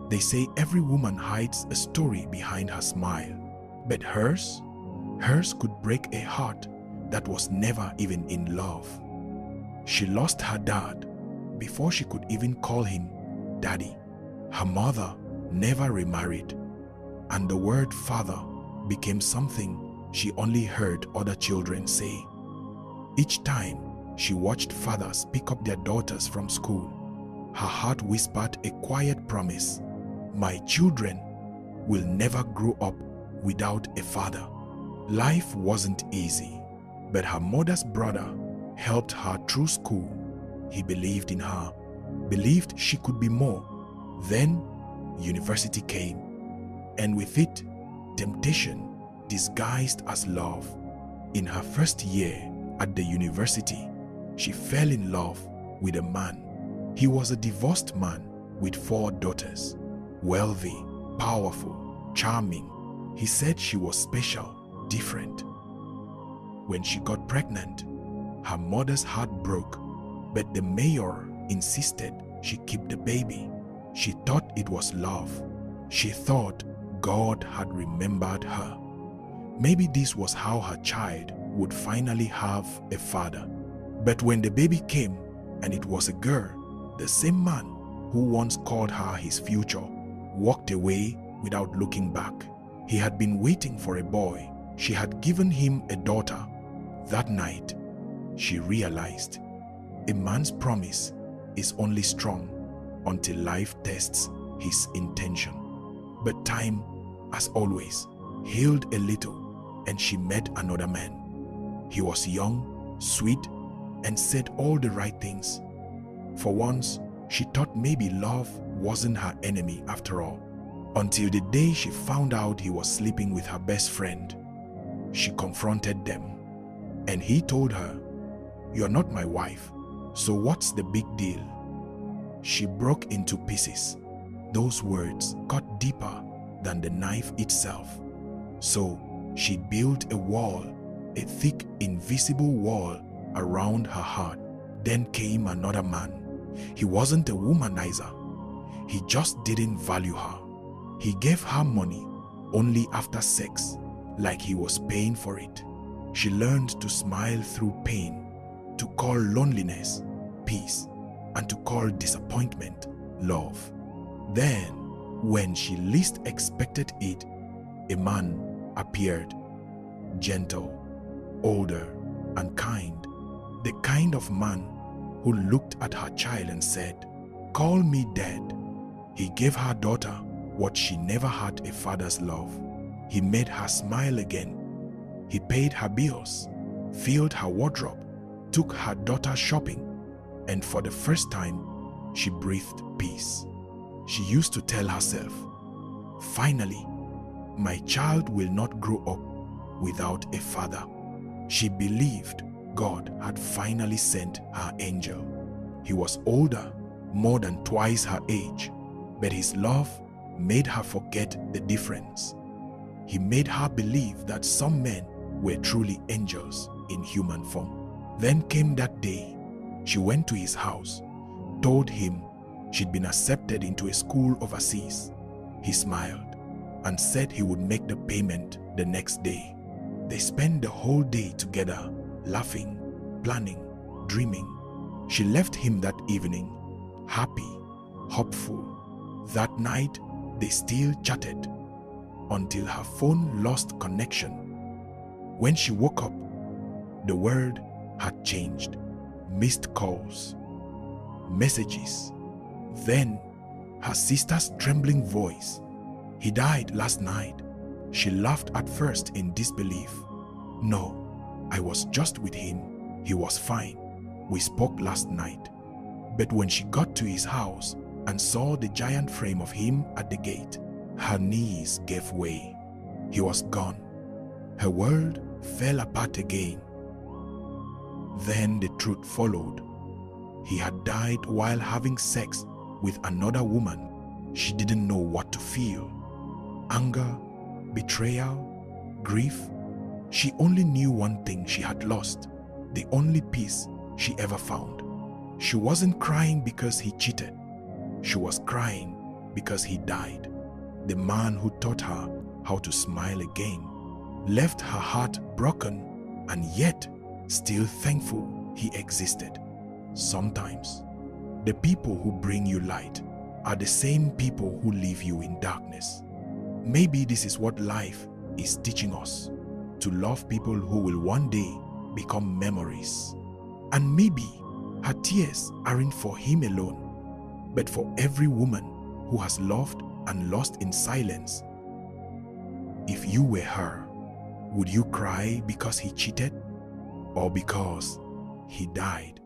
They say every woman hides a story behind her smile, but hers could break a heart that was never even in love. She lost her dad before she could even call him daddy. Her mother never remarried, and the word father became something she only heard other children say. Each time she watched fathers pick up their daughters from school, her heart whispered a quiet promise: my children will never grow up without a father. Life wasn't easy, but her mother's brother helped her through school. He believed in her, believed she could be more. Then university came, and with it, temptation disguised as love. In her first year at the university, she fell in love with a man. He was a divorced man with 4 daughters, wealthy, powerful, charming. He said she was special, different. When she got pregnant, her mother's heart broke, but the mayor insisted she keep the baby. She thought it was love. She thought God had remembered her. Maybe this was how her child would finally have a father. But when the baby came and it was a girl, the same man who once called her his future walked away without looking back. He had been waiting for a boy. She had given him a daughter. That night, she realized a man's promise is only strong until life tests his intention. But time, as always, healed a little, and she met another man. He was young, sweet, and said all the right things. For once, she thought maybe love wasn't her enemy after all, until the day she found out he was sleeping with her best friend. She confronted them, and he told her, "You're not my wife, so what's the big deal?" She broke into pieces. Those words cut deeper than the knife itself. So she built a wall, a thick, invisible wall around her heart. Then came another man. He wasn't a womanizer. He just didn't value her. He gave her money only after sex, like he was paying for it. She learned to smile through pain, to call loneliness peace, and to call disappointment love. Then, when she least expected it, a man appeared, gentle, older, and kind. The kind of man who looked at her child and said, "Call me dad." He gave her daughter what she never had: a father's love. He made her smile again. He paid her bills, filled her wardrobe, took her daughter shopping, and for the first time, she breathed peace. She used to tell herself, "Finally, my child will not grow up without a father." She believed God had finally sent her angel. He was older, more than twice her age, but his love made her forget the difference. He made her believe that some men were truly angels in human form. Then came that day. She went to his house, told him she'd been accepted into a school overseas. He smiled and said he would make the payment the next day. They spent the whole day together, laughing, planning, dreaming. She left him that evening, happy, hopeful. That night, they still chatted until her phone lost connection. When she woke up, the world had changed. Missed calls, messages. Then her sister's trembling voice, "He died last night." She laughed at first in disbelief. "No, I was just with him. He was fine. We spoke last night." But when she got to his house and saw the giant frame of him at the gate, her knees gave way. He was gone. Her world fell apart again. Then the truth followed. He had died while having sex with another woman. She didn't know what to feel. Anger, betrayal, grief. She only knew one thing she had lost, the only peace she ever found. She wasn't crying because he cheated. She was crying because he died. The man who taught her how to smile again left her heart broken and yet still thankful he existed. Sometimes, the people who bring you light are the same people who leave you in darkness. Maybe this is what life is teaching us, to love people who will one day become memories. And maybe her tears aren't for him alone, but for every woman who has loved and lost in silence. If you were her, would you cry because he cheated or because he died?